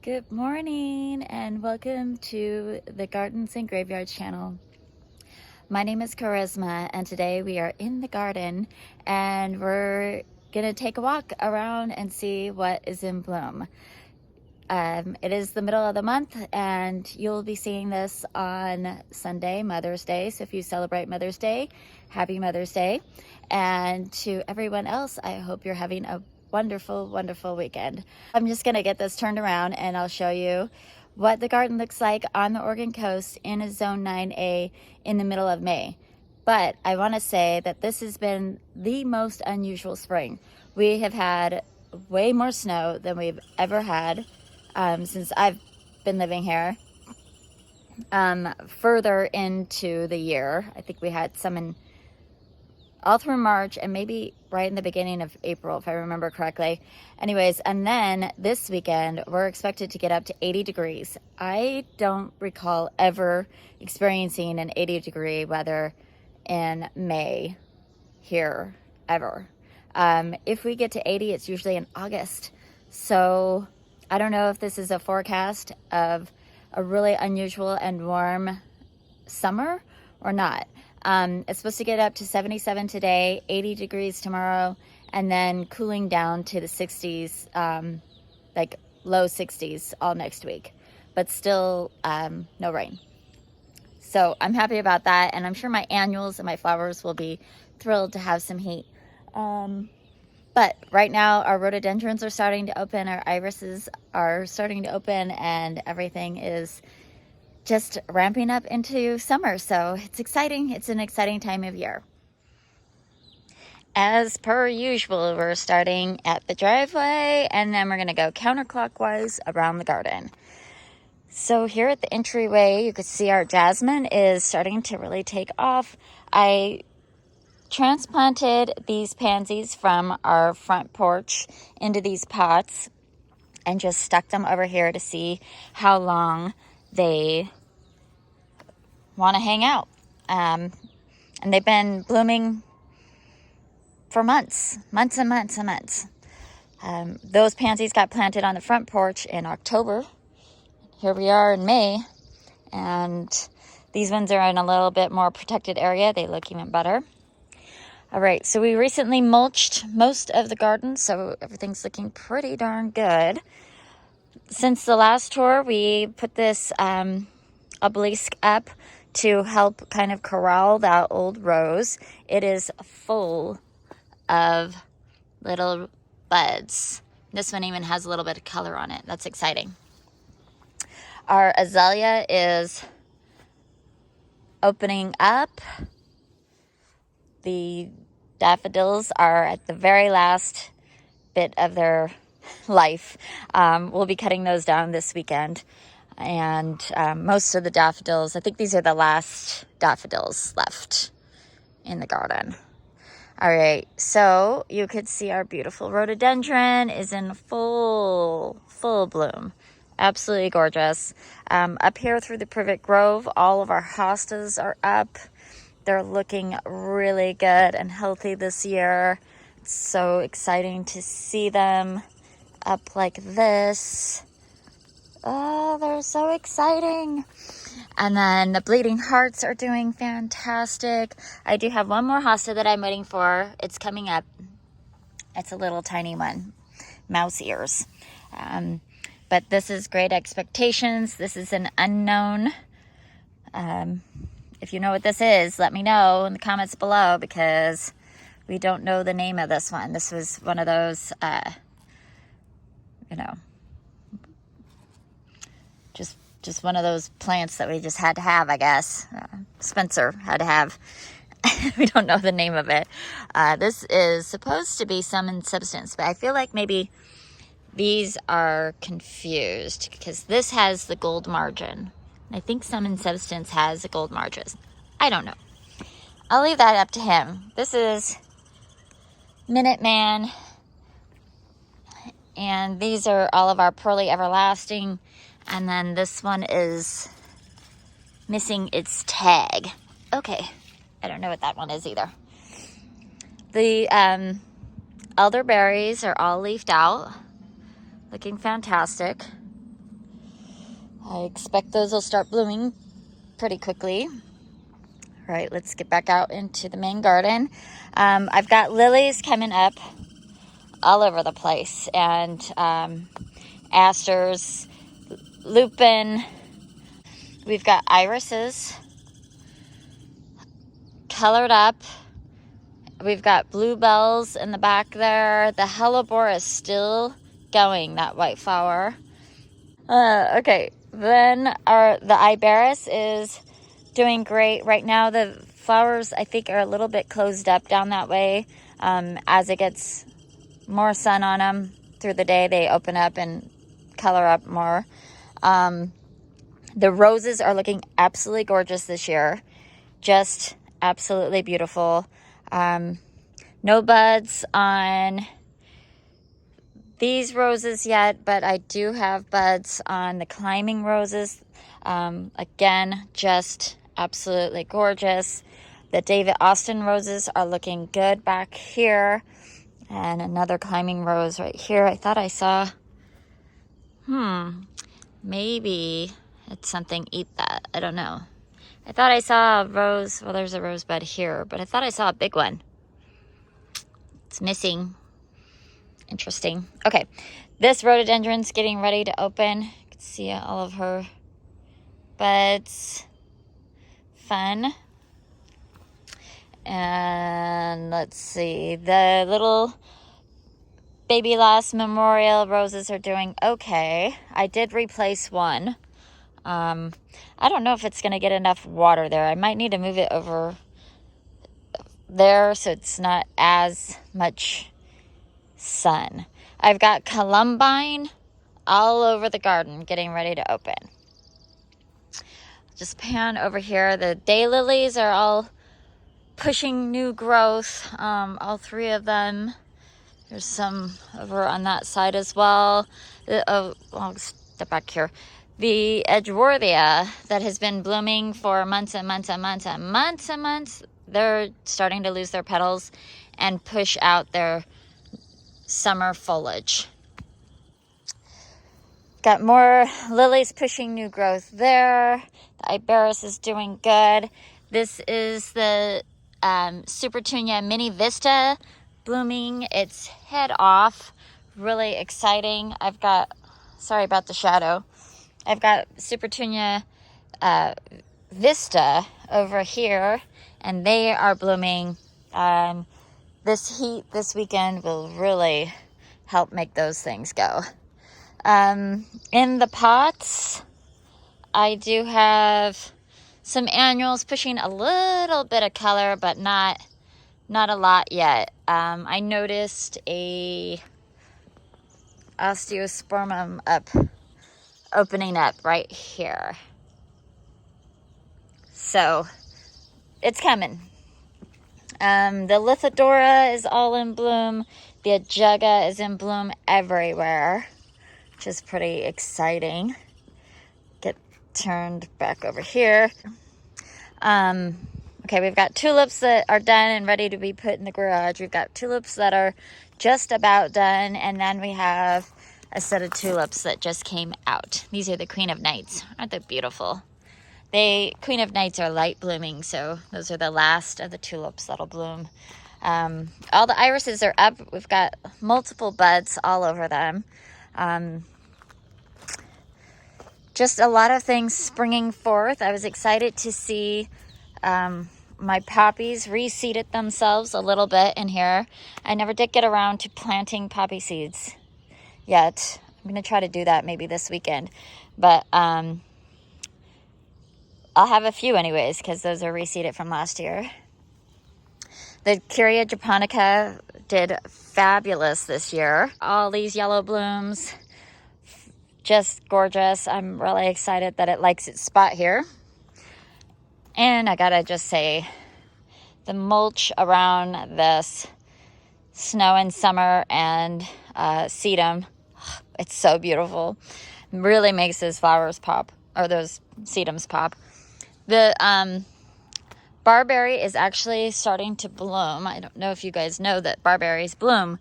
Good morning and welcome to the Gardens and Graveyards channel. My name is Charisma and today we are in the garden and we're gonna take a walk around and see what is in bloom. It is the middle of the month and you'll be seeing this on Sunday, Mother's Day. So if you celebrate Mother's Day, happy Mother's Day. And to everyone else, I hope you're having a wonderful weekend. I'm just gonna get this turned around and I'll show you what the garden looks like on the Oregon coast in a zone 9A in the middle of May. But I want to say that this has been the most unusual spring. We have had way more snow than we've ever had since I've been living here. Further into the year, I think we had some in all through March and maybe right in the beginning of April, if I remember correctly. Anyways, and then this weekend, we're expected to get up to 80 degrees. I don't recall ever experiencing an 80-degree weather in May here, ever. If we get to 80, it's usually in August. So I don't know if this is a forecast of a really unusual and warm summer or not. It's supposed to get up to 77 today, 80 degrees tomorrow, and then cooling down to the 60s, like low 60s all next week, but still no rain. So I'm happy about that, and I'm sure my annuals and my flowers will be thrilled to have some heat. But right now our rhododendrons are starting to open, our irises are starting to open, and everything is just ramping up into summer. So it's exciting. It's an exciting time of year. As per usual, we're starting at the driveway and then we're going to go counterclockwise around the garden. So here at the entryway, you can see our jasmine is starting to really take off. I transplanted these pansies from our front porch into these pots and just stuck them over here to see how long they want to hang out. And they've been blooming for months. Those pansies got planted on the front porch in October. Here we are in May, and these ones are in a little bit more protected area. They look even better. All right, so we recently mulched most of the garden, so everything's looking pretty darn good. Since the last tour, we put this obelisk up to help kind of corral that old rose. It is full of little buds. This one even has a little bit of color on it. That's exciting. Our azalea is opening up. The daffodils are at the very last bit of their life. We'll be cutting those down this weekend. And most of the daffodils, I think these are the last daffodils left in the garden. All right, so you could see our beautiful rhododendron is in full bloom. Absolutely gorgeous. Up here through the privet grove, all of our hostas are up. They're looking really good and healthy this year. It's so exciting to see them up like this. Oh, they're so exciting. And then the bleeding hearts are doing fantastic. I do have one more hosta that I'm waiting for. It's coming up. It's a little tiny one, mouse ears. But this is Great Expectations. This is an unknown. If you know what this is, let me know in the comments below, because we don't know the name of this one. This was one of those, just one of those plants that we just had to have, I guess. Spencer had to have. We don't know the name of it. This is supposed to be Sum and Substance, but I feel like maybe these are confused because this has the gold margin. I think Sum and Substance has a gold margin. I don't know. I'll leave that up to him. This is Minuteman. And these are all of our Pearly Everlasting. And then this one is missing its tag. Okay. I don't know what that one is either. The elderberries are all leafed out. Looking fantastic. I expect those will start blooming pretty quickly. All right, let's get back out into the main garden. I've got lilies coming up all over the place, and asters, lupin. We've got irises colored up. We've got bluebells in the back there. The hellebore is still going, that white flower. Okay, then the iberis is doing great. Right now the flowers, I think, are a little bit closed up down that way. As it gets more sun on them through the day, they open up and color up more. The roses are looking absolutely gorgeous this year. Just absolutely beautiful. No buds on these roses yet, but I do have buds on the climbing roses. Again, just absolutely gorgeous. The David Austin roses are looking good back here. And another climbing rose right here. I thought I saw, maybe it's something, eat that. I don't know. I thought I saw a rose. Well, there's a rosebud here, but I thought I saw a big one. It's missing. Interesting. Okay, this rhododendron's getting ready to open. You can see all of her buds. Fun. And let's see, the little baby lost memorial roses are doing okay. I did replace one. I don't know if it's going to get enough water there. I might need to move it over there so it's not as much sun. I've got columbine all over the garden getting ready to open. Just pan over here. The daylilies are all pushing new growth, all three of them. There's some over on that side as well. I'll step back here. The Edgeworthia that has been blooming for months and months and months and months and months, they're starting to lose their petals and push out their summer foliage. Got more lilies pushing new growth there. The iberis is doing good. This is the Supertunia Mini Vista blooming its head off. Really exciting. I've got, sorry about the shadow. I've got Supertunia Vista over here, and they are blooming. This heat this weekend will really help make those things go. In the pots, I do have some annuals pushing a little bit of color, but not a lot yet. I noticed a osteospermum opening up right here. So it's coming. The Lithodora is all in bloom. The Ajuga is in bloom everywhere, which is pretty exciting. Get turned back over here. Okay, we've got tulips that are done and ready to be put in the garage. We've got tulips that are just about done, and then we have a set of tulips that just came out. These are the Queen of Nights. Aren't they beautiful? Queen of Nights are light blooming, so those are the last of the tulips that'll bloom. All the irises are up. We've got multiple buds all over them. Just a lot of things springing forth. I was excited to see my poppies reseeded themselves a little bit in here. I never did get around to planting poppy seeds yet. I'm going to try to do that maybe this weekend. But I'll have a few anyways, because those are reseeded from last year. The Curia japonica did fabulous this year. All these yellow blooms, just gorgeous. I'm really excited that it likes its spot here. And I gotta just say, the mulch around this snow and summer and sedum, it's so beautiful. It really makes those flowers pop, or those sedums pop. The barberry is actually starting to bloom. I don't know if you guys know that barberries bloom,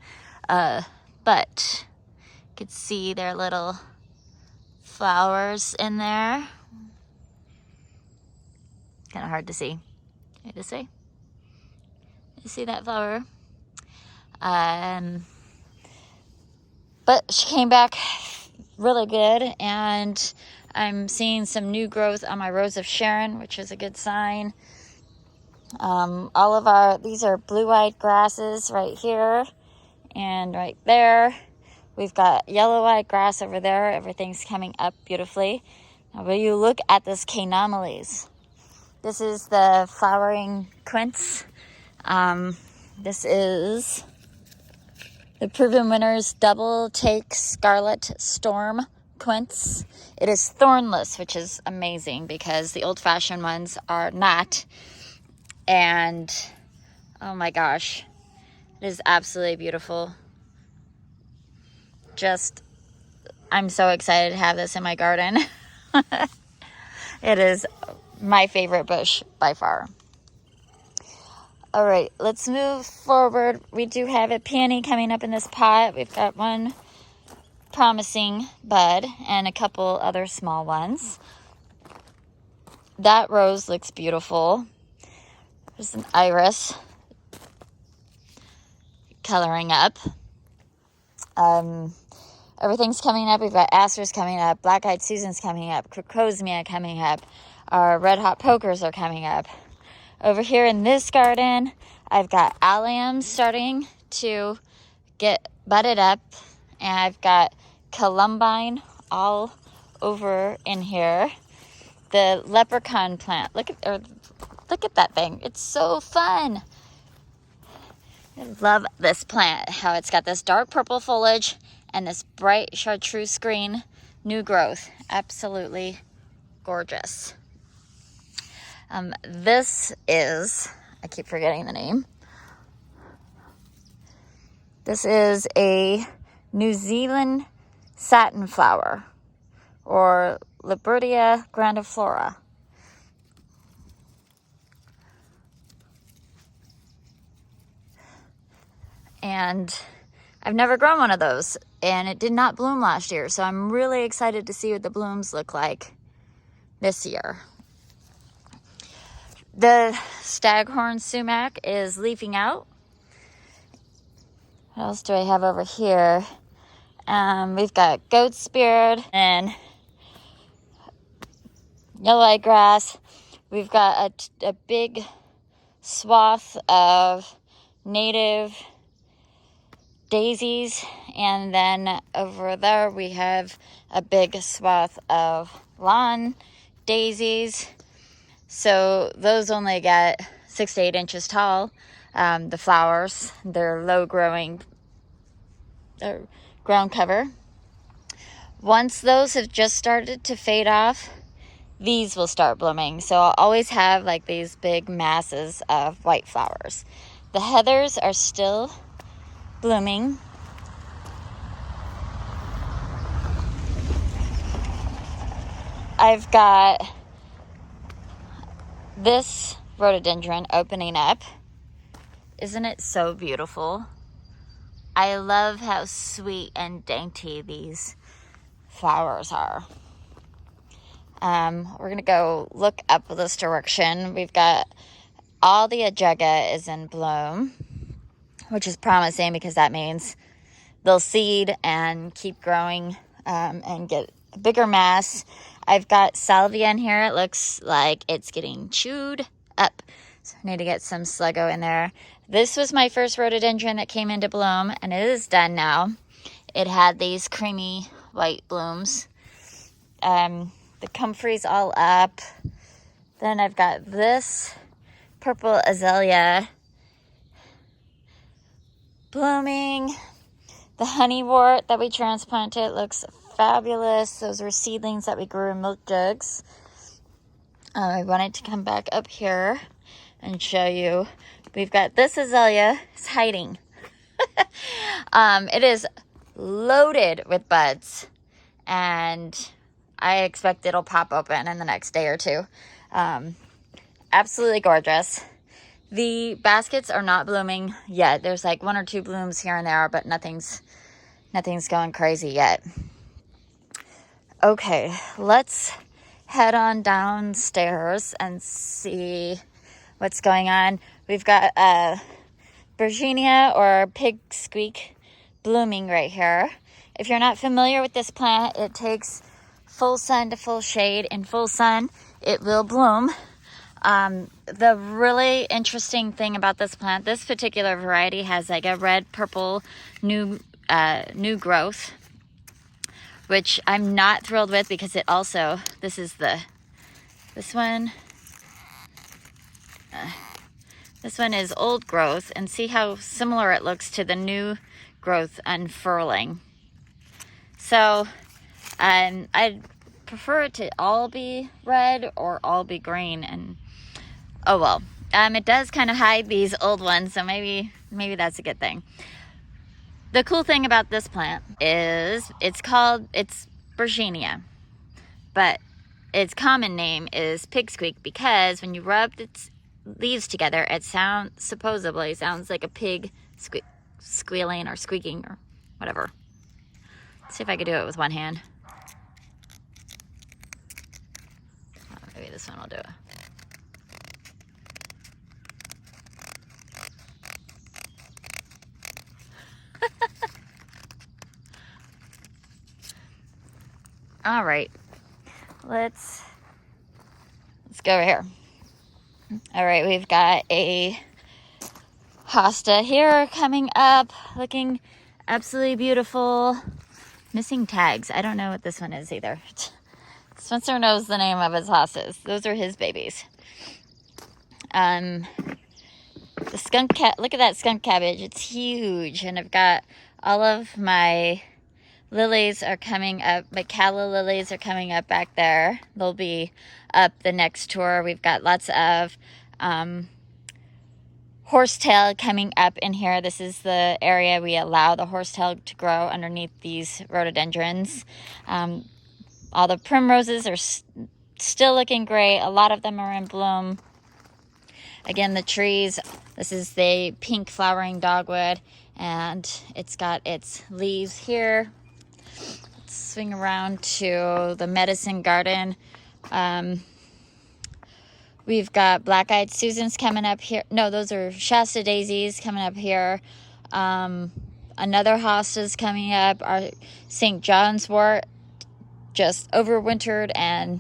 but you can see their little flowers in there. Kind of hard to see. Hard to see. You see that flower? But she came back really good, and I'm seeing some new growth on my Rose of Sharon, which is a good sign. These are blue-eyed grasses right here and right there. We've got yellow-eyed grass over there. Everything's coming up beautifully. Now, will you look at this Caenomales? This is the flowering quince. This is the Proven Winners Double Take Scarlet Storm quince. It is thornless, which is amazing because the old-fashioned ones are not. And oh my gosh, it is absolutely beautiful. I'm so excited to have this in my garden. It is my favorite bush by far. All right, let's move forward. We do have a peony coming up in this pot. We've got one promising bud and a couple other small ones. That rose looks beautiful. There's an iris coloring up. Everything's coming up. We've got asters coming up, black-eyed Susans coming up, crocosmia coming up. Our red hot pokers are coming up. Over here in this garden, I've got alliums starting to get budded up, and I've got columbine all over in here. The leprechaun plant. Look at that thing. It's so fun. I love this plant, how it's got this dark purple foliage and this bright chartreuse green new growth. Absolutely gorgeous. This is, I keep forgetting the name. This is a New Zealand satin flower, or Libertia grandiflora. And I've never grown one of those, and it did not bloom last year, so I'm really excited to see what the blooms look like this year. The staghorn sumac is leafing out. What else do I have over here? We've got goat's beard and yellow-eyed grass. We've got a big swath of native daisies, and then over there we have a big swath of lawn daisies. So those only get 6 to 8 inches tall. The flowers, they're low growing, they're ground cover. Once those have just started to fade off, these will start blooming. So I'll always have like these big masses of white flowers. The heathers are still blooming. I've got this rhododendron opening up. Isn't it so beautiful? I love how sweet and dainty these flowers are. We're gonna go look up this direction. We've got all the ajaga is in bloom, which is promising because that means they'll seed and keep growing and get a bigger mass. I've got salvia in here. It looks like it's getting chewed up. So I need to get some sluggo in there. This was my first rhododendron that came into bloom, and it is done now. It had these creamy white blooms. The comfrey's all up. Then I've got this purple azalea blooming. The honeywort that we transplanted looks fabulous. Those were seedlings that we grew in milk jugs. I wanted to come back up here and show you. We've got this azalea. It's hiding. It is loaded with buds, and I expect it'll pop open in the next day or two. Absolutely gorgeous. The baskets are not blooming yet. There's like 1 or 2 blooms here and there, but nothing's going crazy yet. Okay, let's head on downstairs and see what's going on. We've got Virginia or pig squeak blooming right here. If you're not familiar with this plant, it takes full sun to full shade. In full sun, it will bloom. The really interesting thing about this plant, this particular variety has like a red purple new growth, which I'm not thrilled with because it also, this one is old growth, and see how similar it looks to the new growth unfurling. So I'd prefer it to all be red or all be green, and oh well. It does kind of hide these old ones, so maybe that's a good thing. The cool thing about this plant is it's Virginia, but its common name is pig squeak because when you rub its leaves together, it supposedly sounds like a pig squealing or squeaking or whatever. Let's see if I could do it with one hand. Maybe this one will do it. All right, let's go over here. All right, we've got a hosta here coming up, looking absolutely beautiful. Missing tags. I don't know what this one is either. Spencer knows the name of his hostas. Those are his babies. The skunk cat. Look at that skunk cabbage. It's huge, and I've got all of my lilies are coming up. My calla lilies are coming up back there. They'll be up the next tour. We've got lots of horsetail coming up in here. This is the area we allow the horsetail to grow underneath these rhododendrons. All the primroses are still looking great. A lot of them are in bloom. Again, the trees, this is the pink flowering dogwood, and it's got its leaves here. Let's swing around to the medicine garden. We've got black-eyed Susans coming up here. No, those are Shasta daisies coming up here. Another hosta's coming up. Our St. John's wort just overwintered and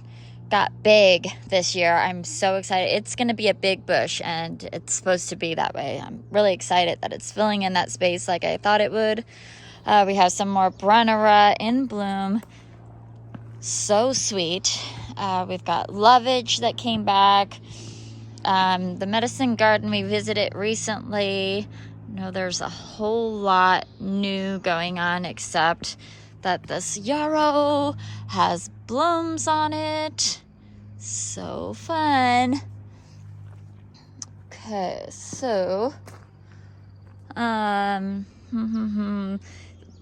got big this year. I'm so excited. It's going to be a big bush, and it's supposed to be that way. I'm really excited that it's filling in that space like I thought it would. We have some more Brunnera in bloom. So sweet. We've got lovage that came back. The medicine garden we visited recently. No, there's a whole lot new going on, except that this yarrow has blooms on it. So fun. Okay, so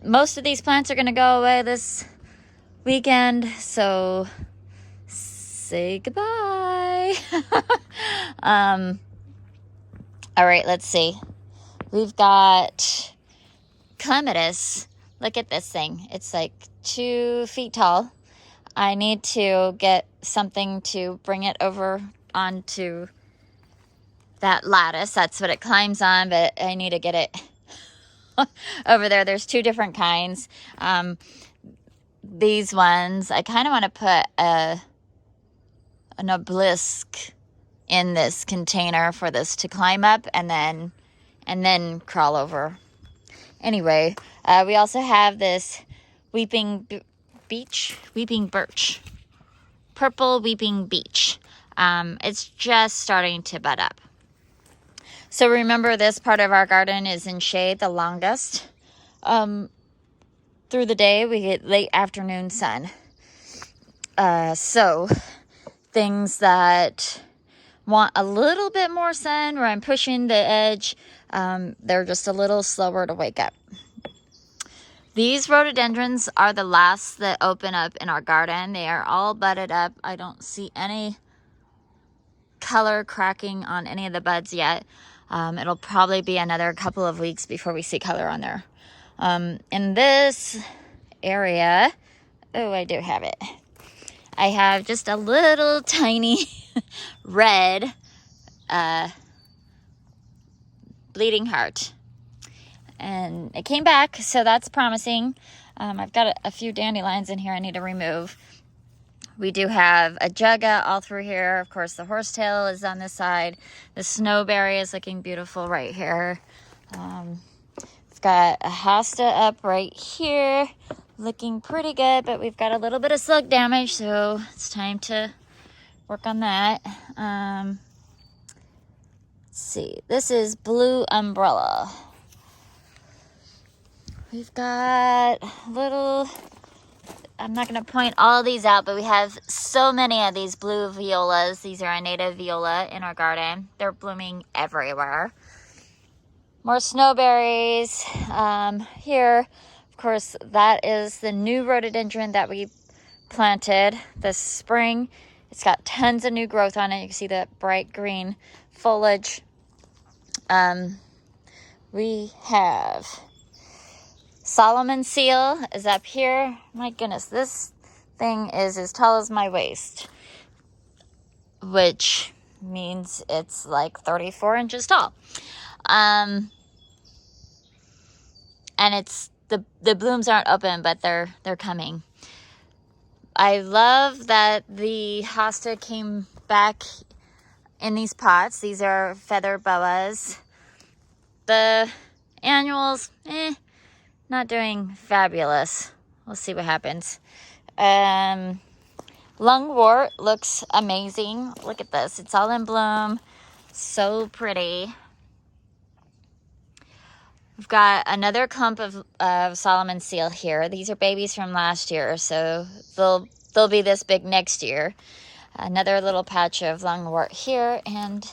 most of these plants are going to go away this weekend, so say goodbye. All right, let's see. We've got clematis. Look at this thing. It's like 2 feet tall. I need to get something to bring it over onto that lattice. That's what it climbs on, but I need to get it over there. There's 2 different kinds. These ones, I kind of want to put an obelisk in this container for this to climb up and then crawl over. Anyway, we also have this weeping birch, purple weeping beech. It's just starting to bud up. So remember, this part of our garden is in shade the longest. Through the day, we get late afternoon sun. So things that want a little bit more sun, where I'm pushing the edge, they're just a little slower to wake up. These rhododendrons are the last that open up in our garden. They are all budded up. I don't see any color cracking on any of the buds yet. It'll probably be another couple of weeks before we see color on there. In this area, Oh, I do have it. I have just a little tiny red bleeding heart. And it came back, so that's promising. I've got a few dandelions in here I need to remove. We do have a jugga all through here. Of course, the horsetail is on this side. The snowberry is looking beautiful right here. We've got a hosta up right here, looking pretty good, but we've got a little bit of slug damage, so it's time to work on that. Let's see. This is blue umbrella. We've got little, I'm not going to point all these out, but we have so many of these blue violas. These are a native viola in our garden. They're blooming everywhere. More snowberries here. Of course, that is the new rhododendron that we planted this spring. It's got tons of new growth on it. You can see that bright green foliage. We have Solomon seal is up here. My goodness, this thing is as tall as my waist, which means it's like 34 inches tall. And it's the blooms aren't open, but they're coming. I love that the hosta came back in these pots. These are feather boas. The annuals, not doing fabulous. We'll see what happens. Lungwort looks amazing. Look at this. It's all in bloom. So pretty. We've got another clump of Solomon seal here. These are babies from last year, so they'll be this big next year. Another little patch of lungwort here, and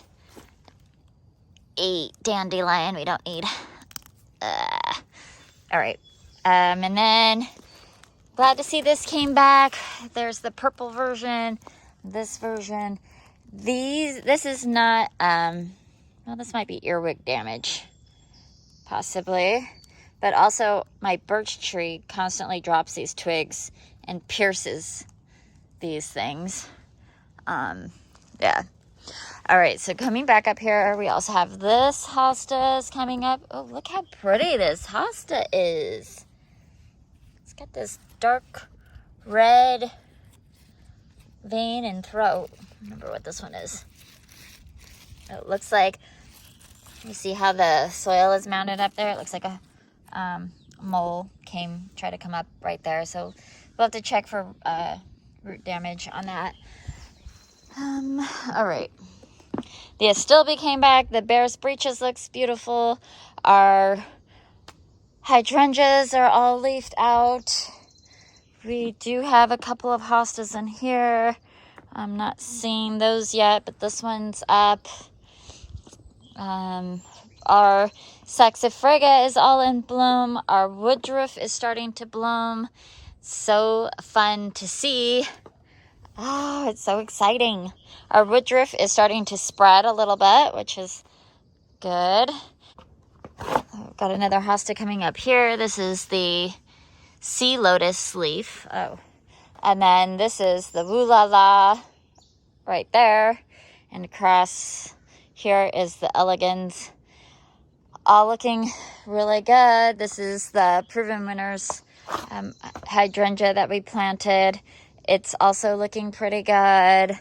a dandelion we don't need. All right. And then glad to see this came back. There's the purple version, this version. This is not, well, this might be earwig damage, possibly. But also my birch tree constantly drops these twigs and pierces these things. Yeah. All right, so coming back up here, we also have this hostas coming up. Oh, look how pretty this hosta is. It's got this dark red vein and throat. I don't remember what this one is. It looks like, you see how the soil is mounted up there? It looks like a mole tried to come up right there. So we'll have to check for root damage on that. All right. The astilbe came back. The bear's breeches looks beautiful. Our hydrangeas are all leafed out. We do have a couple of hostas in here. I'm not seeing those yet, but this one's up. Our saxifraga is all in bloom. Our woodruff is starting to bloom. So fun to see. Oh, it's so exciting. Our woodruff is starting to spread a little bit, which is good. I've got another hosta coming up here. This is the sea lotus leaf. Oh, and then this is the woolala right there. And across here is the elegans. All looking really good. This is the Proven Winners hydrangea that we planted. It's also looking pretty good.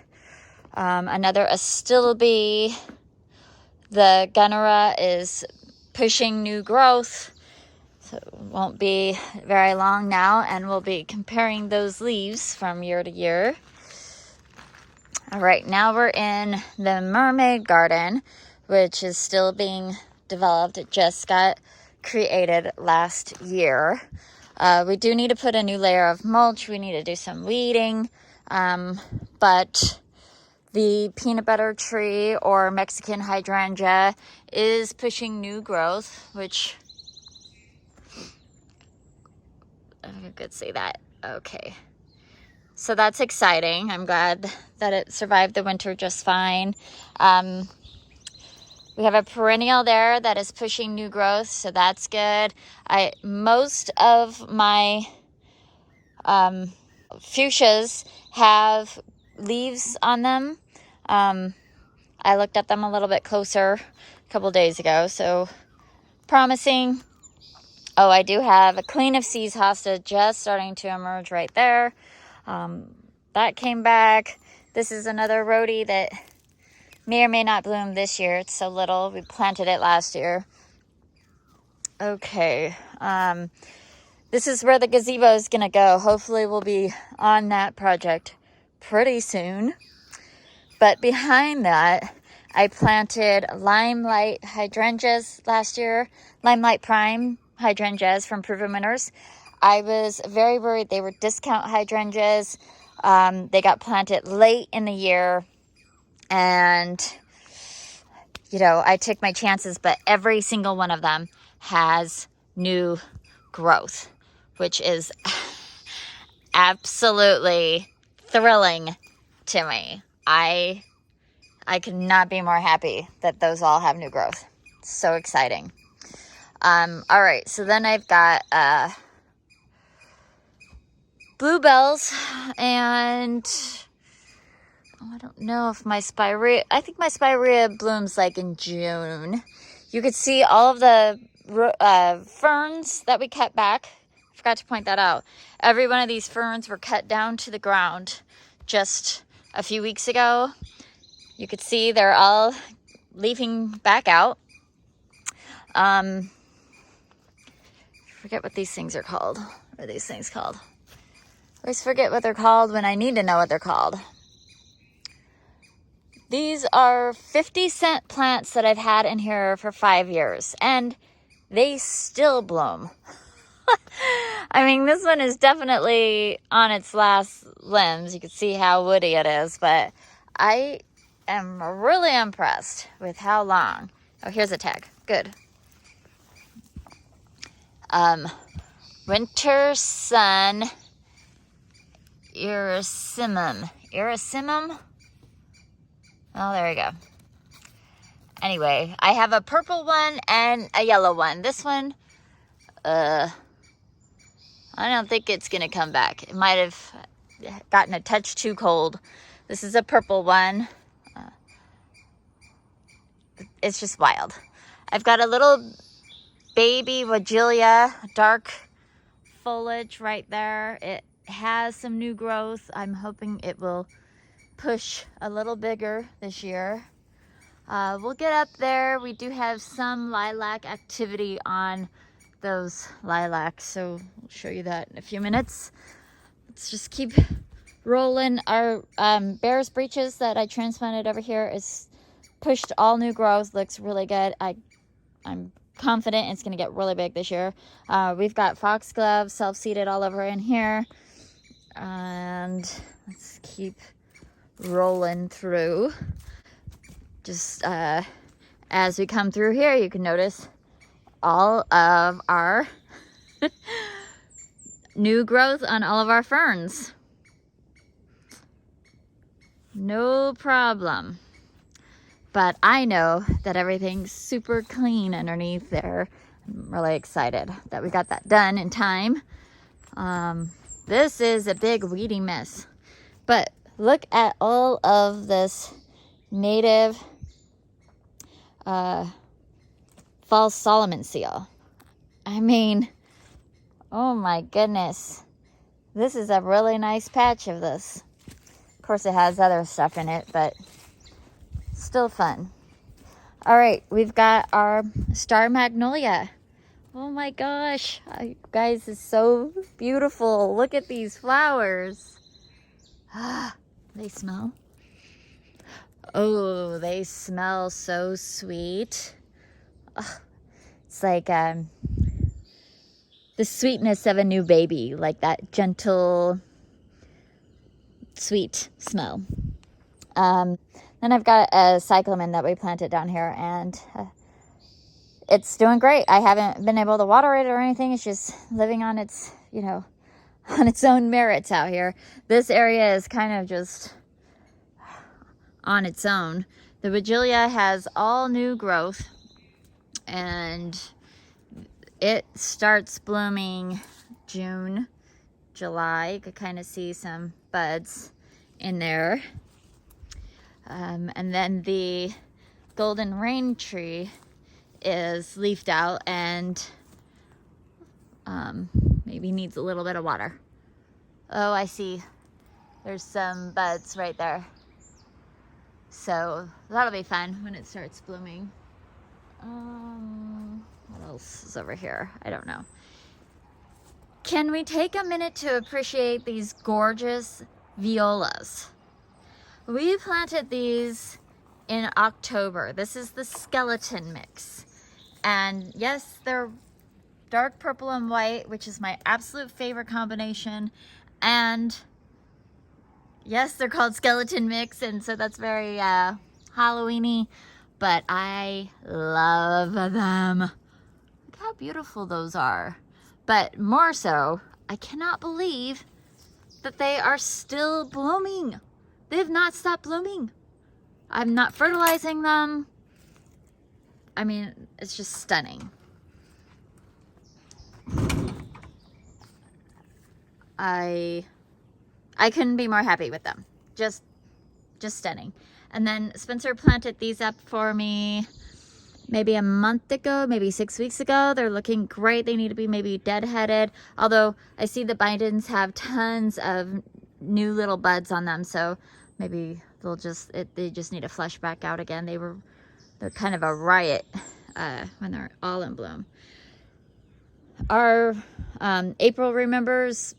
Another astilbe. The gunnera is pushing new growth. So it won't be very long now, and we'll be comparing those leaves from year to year. All right, now we're in the mermaid garden, which is still being developed. It just got created last year. We do need to put a new layer of mulch. We need to do some weeding. But the peanut butter tree or Mexican hydrangea is pushing new growth, which I could see that. Okay. So that's exciting. I'm glad that it survived the winter just fine. We have a perennial there that is pushing new growth, so that's good. Most of my fuchsias have leaves on them. I looked at them a little bit closer a couple days ago, so promising. Oh, I do have a Queen of Seas hosta just starting to emerge right there. That came back. This is another rhodie that may or may not bloom this year. It's so little. We planted it last year. Okay. This is where the gazebo is going to go. Hopefully we'll be on that project pretty soon. But behind that, I planted Limelight hydrangeas last year. Limelight Prime hydrangeas from Proven Winners. I was very worried they were discount hydrangeas. They got planted late in the year. And, you know, I took my chances. But every single one of them has new growth, which is absolutely thrilling to me. I could not be more happy that those all have new growth. So exciting. All right, so then I've got bluebells, and I don't know if my spirea, I think my spirea blooms like in June. You could see all of the ferns that we cut back. I forgot to point that out. Every one of these ferns were cut down to the ground just a few weeks ago. You could see they're all leafing back out. I forget what these things are called. What are these things called? I always forget what they're called when I need to know what they're called. These are 50-cent plants that I've had in here for 5 years, and they still bloom. I mean, this one is definitely on its last limbs. You can see how woody it is, but I am really impressed with how long. Oh, here's a tag. Good. Winter Sun Irasimum. Irasimum? Oh, there we go. Anyway, I have a purple one and a yellow one. This one, I don't think it's going to come back. It might have gotten a touch too cold. This is a purple one. It's just wild. I've got a little baby Wagelia, dark foliage right there. It has some new growth. I'm hoping it will push a little bigger this year. We'll get up there. We do have some lilac activity on those lilacs, so I'll show you that in a few minutes. Let's just keep rolling. Our Bear's Breeches that I transplanted over here is pushed all new growth. Looks really good. I'm confident it's going to get really big this year. We've got foxglove self-seeded all over in here. And let's keep rolling through. Just as we come through here, you can notice all of our new growth on all of our ferns. No problem. But I know that everything's super clean underneath there. I'm really excited that we got that done in time. This is a big weedy mess. But look at all of this native false Solomon seal. I mean, oh my goodness. This is a really nice patch of this. Of course, it has other stuff in it, but still fun. All right, we've got our star magnolia. Oh my gosh, guys, it's so beautiful. Look at these flowers. Ah, they smell. Oh, they smell so sweet. Oh, it's like the sweetness of a new baby, like that gentle, sweet smell. Then I've got a cyclamen that we planted down here, and it's doing great. I haven't been able to water it or anything. It's just living on its, you know, on its own merits out here. This area is kind of just on its own. The Wagelia has all new growth, and it starts blooming June, July. You could kind of see some buds in there. And then the golden rain tree is leafed out and maybe needs a little bit of water. Oh, I see. There's some buds right there. So that'll be fun when it starts blooming. What else is over here? I don't know. Can we take a minute to appreciate these gorgeous violas? We planted these in October. This is the skeleton mix. And yes, they're dark purple and white, which is my absolute favorite combination. And yes, they're called skeleton mix, and so that's very Halloween-y, but I love them. Look how beautiful those are. But more so, I cannot believe that they are still blooming. They've not stopped blooming. I'm not fertilizing them. I mean, it's just stunning. I couldn't be more happy with them. Just stunning. And then Spencer planted these up for me maybe a month ago, maybe 6 weeks ago. They're looking great. They need to be maybe deadheaded. Although I see the bindings have tons of new little buds on them, so maybe they'll they just need to flush back out again. They're kind of a riot when they're all in bloom. Our April Remembers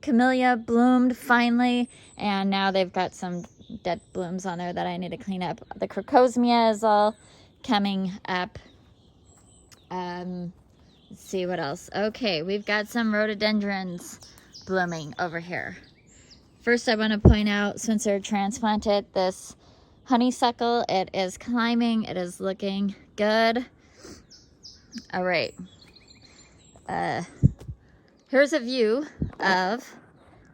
camellia bloomed finally, and now they've got some dead blooms on there that I need to clean up. The crocosmia is all coming up. Let's see what else. Okay, we've got some rhododendrons blooming over here. First, I want to point out, Spencer transplanted this honeysuckle. It is climbing. It is looking good. All right. Here's a view of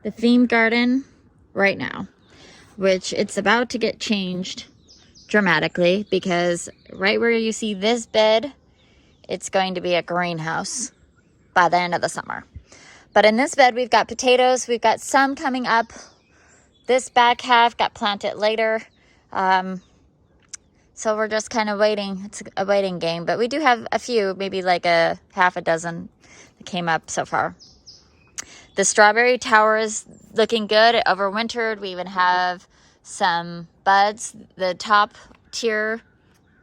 the theme garden right now, which it's about to get changed dramatically, because right where you see this bed, it's going to be a greenhouse by the end of the summer. But in this bed, we've got potatoes. We've got some coming up. This back half got planted later. So we're just kind of waiting. It's a waiting game, but we do have a few, maybe like a half a dozen that came up so far. The strawberry tower is looking good. It overwintered. We even have some buds. The top tier,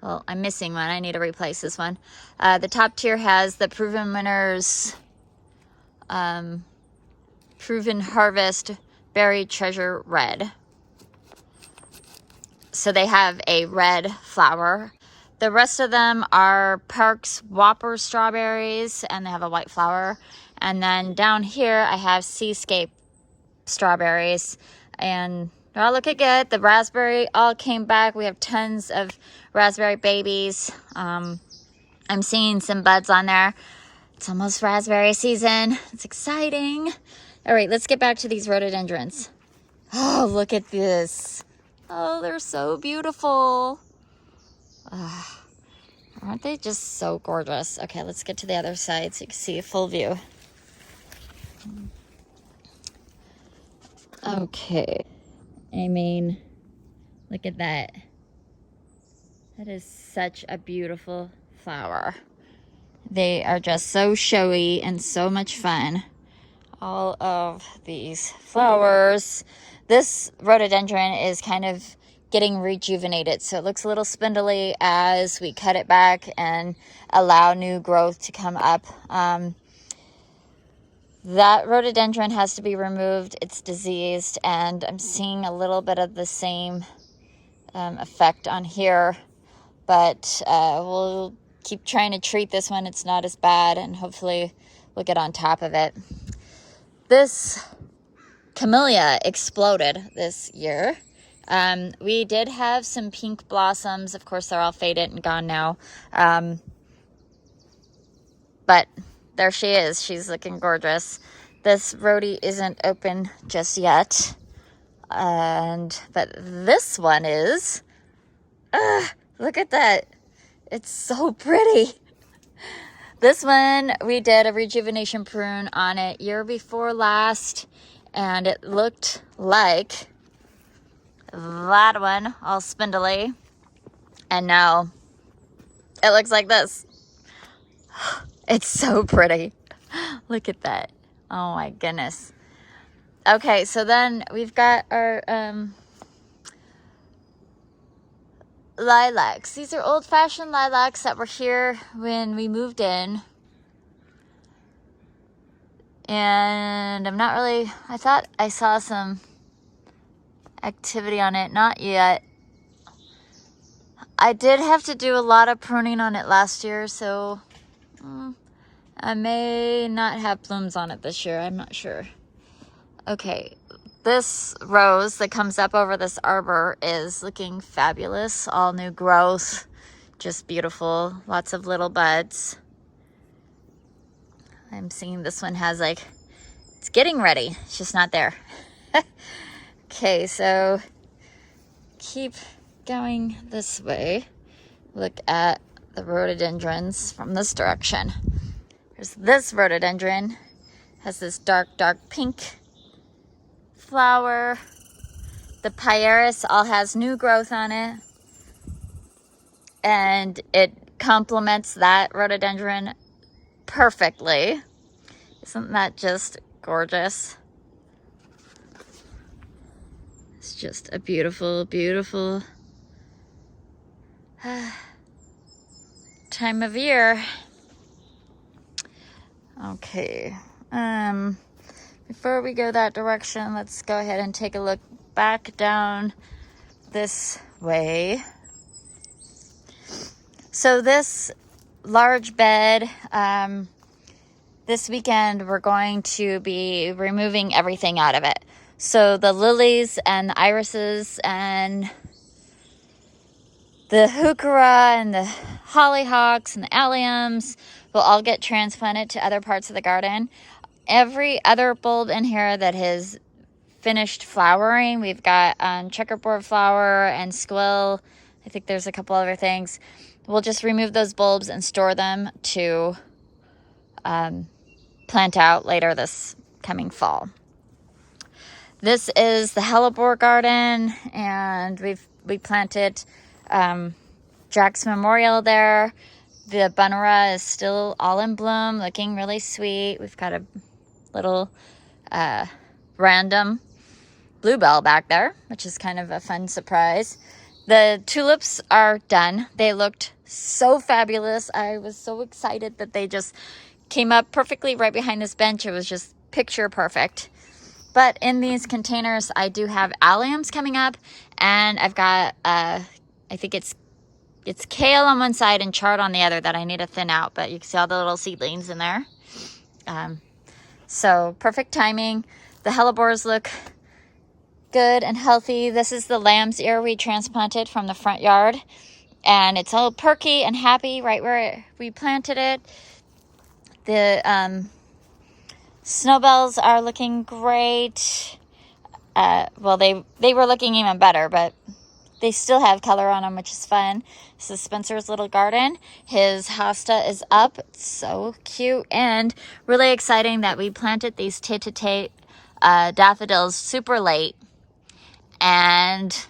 well, I'm missing one. I need to replace this one. The top tier has the Proven Winners, Proven Harvest Berry Treasure Red. So they have a red flower. The rest of them are Parks Whopper strawberries, and they have a white flower. And then down here, I have Seascape strawberries, and they're all looking good. The raspberry all came back. We have tons of raspberry babies. I'm seeing some buds on there. It's almost raspberry season. It's exciting. All right, let's get back to these rhododendrons. Oh, look at this. Oh, they're so beautiful. Aren't they just so gorgeous? Okay, let's get to the other side so you can see a full view. Okay. I mean, look at that. That is such a beautiful flower. They are just so showy and so much fun. All of these flowers. This rhododendron is kind of getting rejuvenated, so it looks a little spindly as we cut it back and allow new growth to come up. That rhododendron has to be removed. It's diseased, and I'm seeing a little bit of the same effect on here, but we'll keep trying to treat this one. It's not as bad, and hopefully we'll get on top of it. This camellia exploded this year. We did have some pink blossoms. Of course, they're all faded and gone now. But there she is. She's looking gorgeous. This rhodie isn't open just yet. But this one is. Look at that. It's so pretty. This one, we did a rejuvenation prune on it year before last, and it looked like that one, all spindly. And now it looks like this. It's so pretty. Look at that. Oh my goodness. Okay, so then we've got our lilacs. These are old-fashioned lilacs that were here when we moved in. And I'm not really, I thought I saw some activity on it. Not yet. I did have to do a lot of pruning on it last year, so I may not have blooms on it this year. I'm not sure. Okay, this rose that comes up over this arbor is looking fabulous. All new growth, just beautiful. Lots of little buds. I'm seeing this one has like, it's getting ready. It's just not there. Okay, so keep going this way. Look at the rhododendrons from this direction. There's this rhododendron, has this dark pink flower. The Pieris all has new growth on it, and it complements that rhododendron perfectly. Isn't that just gorgeous? It's just a beautiful, beautiful time of year. Okay, before we go that direction, let's go ahead and take a look back down this way. So this large bed, this weekend we're going to be removing everything out of it. So the lilies and the irises and the heuchera and the hollyhocks and the alliums will all get transplanted to other parts of the garden. Every other bulb in here that has finished flowering, we've got checkerboard flower and squill. I think there's a couple other things. We'll just remove those bulbs and store them to plant out later this coming fall. This is the Hellebore garden, and we planted Jack's Memorial there. The Bunera is still all in bloom, looking really sweet. We've got a little random bluebell back there, which is kind of a fun surprise. The tulips are done. They looked so fabulous. I was so excited that they just came up perfectly right behind this bench. It was just picture perfect. But in these containers, I do have alliums coming up, and I've got, I think it's kale on one side and chard on the other that I need to thin out, but you can see all the little seedlings in there. So perfect timing. The hellebores look good and healthy. This is the lamb's ear we transplanted from the front yard, and it's all perky and happy right where we planted it. The snowbells are looking great. Well, they were looking even better, but they still have color on them, which is fun. This is Spencer's little garden. His hosta is up. It's so cute and really exciting that we planted these tete-a-tete daffodils super late, and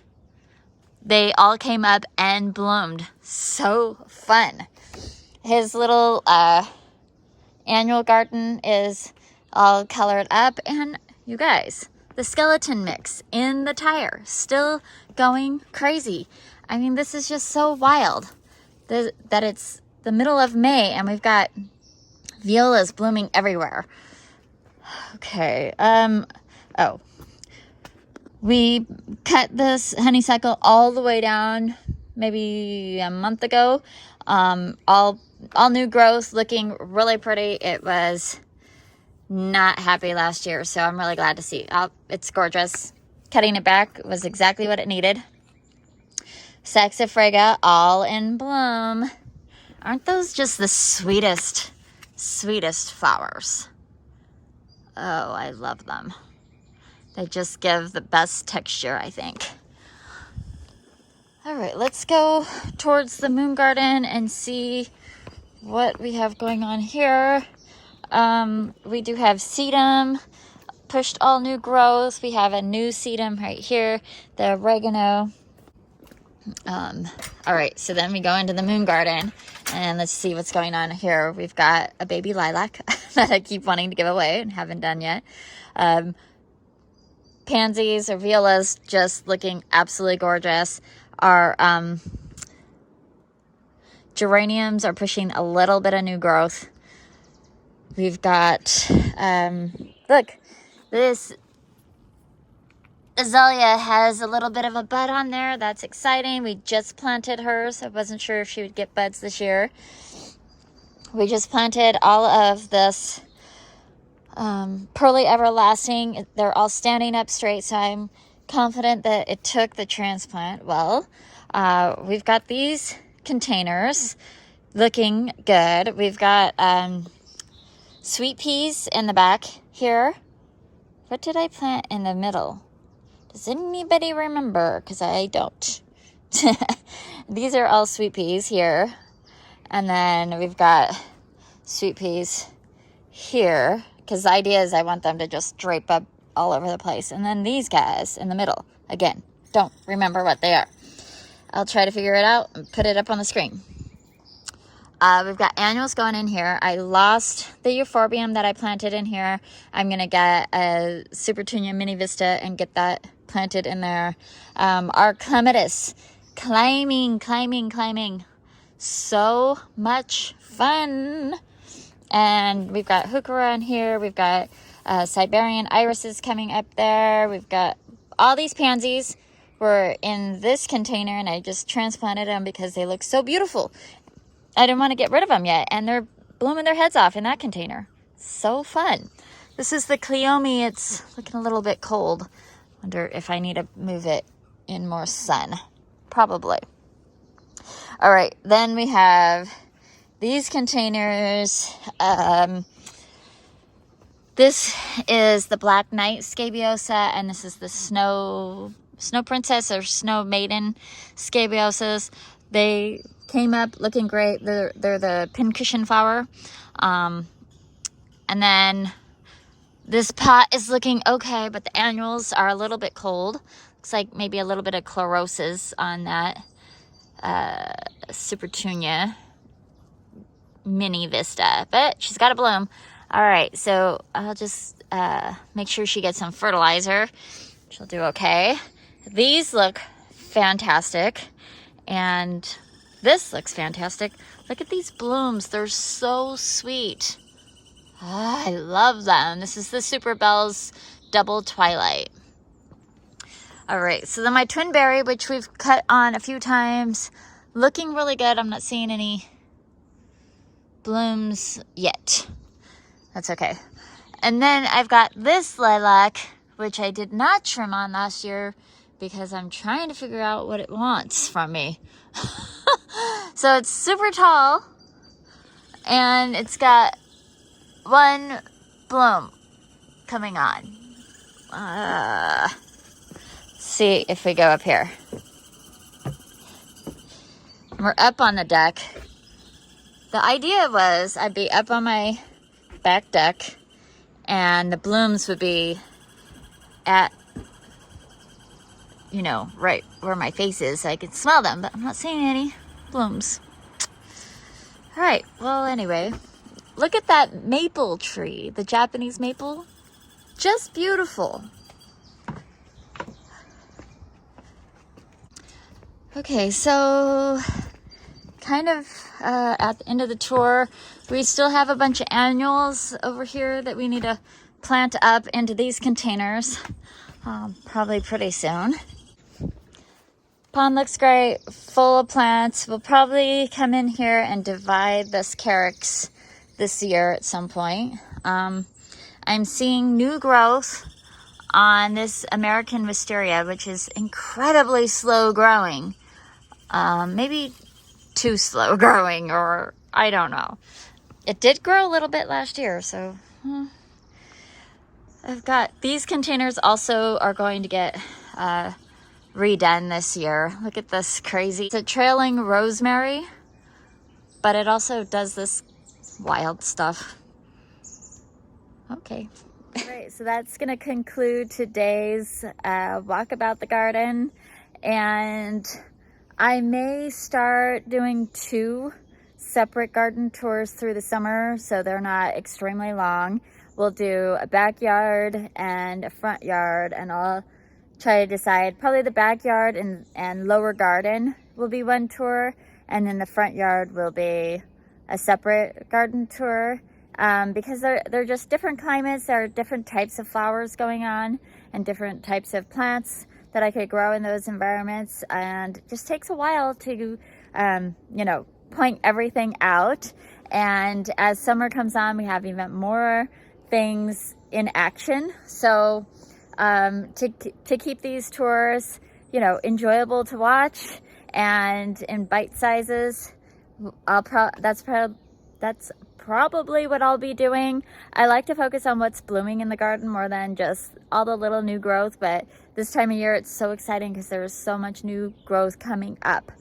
they all came up and bloomed. So fun. His little annual garden is all colored up, and you guys, the skeleton mix in the tire still going crazy. I mean, this is just so wild that it's the middle of May and we've got violas blooming everywhere. Okay, oh, we cut this honeysuckle all the way down maybe a month ago. All new growth, looking really pretty. It was not happy last year, so I'm really glad to see. It's gorgeous. Cutting it back was exactly what it needed. Saxifraga, all in bloom. Aren't those just the sweetest flowers? Oh, I love them. They just give the best texture, I think. All right, let's go towards the moon garden and see what we have going on here. We do have sedum, pushed all new growth. We have a new sedum right here, the oregano. All right, so then we go into the moon garden and let's see what's going on here. We've got a baby lilac that I keep wanting to give away and haven't done yet. Pansies or violas just looking absolutely gorgeous. Our geraniums are pushing a little bit of new growth. We've got, look, this azalea has a little bit of a bud on there. That's exciting. We just planted hers. I wasn't sure if she would get buds this year. We just planted all of this Pearly Everlasting. They're all standing up straight, so I'm confident that it took the transplant well. We've got these containers looking good. We've got sweet peas in the back here. What did I plant in the middle? Does anybody remember? Because I don't. These are all sweet peas here. And then we've got sweet peas here. Because the idea is I want them to just drape up all over the place. And then these guys in the middle. Again, don't remember what they are. I'll try to figure it out and put it up on the screen. We've got annuals going in here. I lost the euphorbium that I planted in here. I'm going to get a Supertunia Mini Vista and get that planted in there. Our clematis, climbing. So much fun. And we've got heuchera in here. We've got Siberian irises coming up there. We've got all these pansies were in this container, and I just transplanted them because they look so beautiful. I didn't want to get rid of them yet, and they're blooming their heads off in that container. So fun. This is the Cleome. It's looking a little bit cold. Wonder if I need to move it in more sun. Probably. All right, then we have these containers. This is the Black Knight Scabiosa, and this is the Snow Princess or Snow Maiden Scabiosas. They came up looking great. They're the pincushion flower. And then this pot is looking okay, but the annuals are a little bit cold. Looks like maybe a little bit of chlorosis on that Supertunia Mini Vista, but she's got a bloom. All right, so I'll just make sure she gets some fertilizer. She'll do okay. These look fantastic, and this looks fantastic. Look at these blooms. They're so sweet. I love them. This is the Super Bells Double Twilight. All right, so then my twin berry, which we've cut on a few times, looking really good. I'm not seeing any blooms yet. That's okay. And then I've got this lilac, which I did not trim on last year because I'm trying to figure out what it wants from me. So it's super tall, and it's got one bloom coming on. See if we go up here. We're up on the deck. The idea was I'd be up on my back deck, and the blooms would be at, you know, right where my face is, so I can smell them, but I'm not seeing any blooms. All right, well, anyway, look at that maple tree, the Japanese maple. Just beautiful. Okay, so kind of at the end of the tour, we still have a bunch of annuals over here that we need to plant up into these containers, probably pretty soon. Pond looks great, full of plants. We'll probably come in here and divide this carex this year at some point. I'm seeing new growth on this American wisteria, which is incredibly slow growing. Maybe too slow growing, or I don't know. It did grow a little bit last year, so I've got these containers also are going to get redone this year. Look at this crazy. It's a trailing rosemary. but it also does this wild stuff. Okay. All right, so that's going to conclude today's walk about the garden, and I may start doing 2 separate garden tours through the summer, so they're not extremely long. We'll do a backyard and a front yard, and I'll try to decide probably the backyard and lower garden will be one tour, and then the front yard will be a separate garden tour. Because they're just different climates. There are different types of flowers going on and different types of plants that I could grow in those environments, and it just takes a while to you know, point everything out. And as summer comes on, we have even more things in action. So to keep these tours, you know, enjoyable to watch and in bite sizes, that's probably what I'll be doing. I like to focus on what's blooming in the garden more than just all the little new growth, but this time of year it's so exciting because there's so much new growth coming up.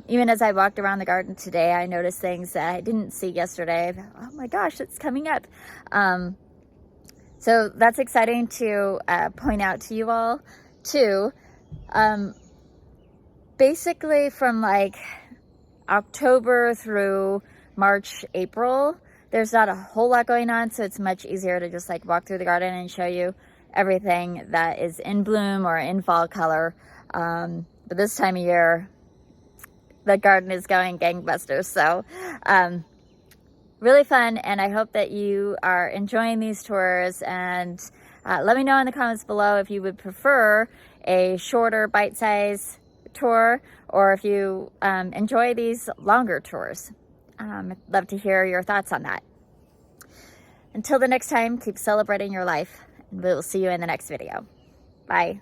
Even as I walked around the garden today, I noticed things that I didn't see yesterday. Oh my gosh, it's coming up. So that's exciting to point out to you all too. Basically from like October through March, April, there's not a whole lot going on, so it's much easier to just like walk through the garden and show you everything that is in bloom or in fall color. But this time of year, the garden is going gangbusters, so really fun, and I hope that you are enjoying these tours. And let me know in the comments below if you would prefer a shorter bite-size tour or if you enjoy these longer tours. I'd love to hear your thoughts on that. Until the next time, keep celebrating your life, and we will see you in the next video. Bye.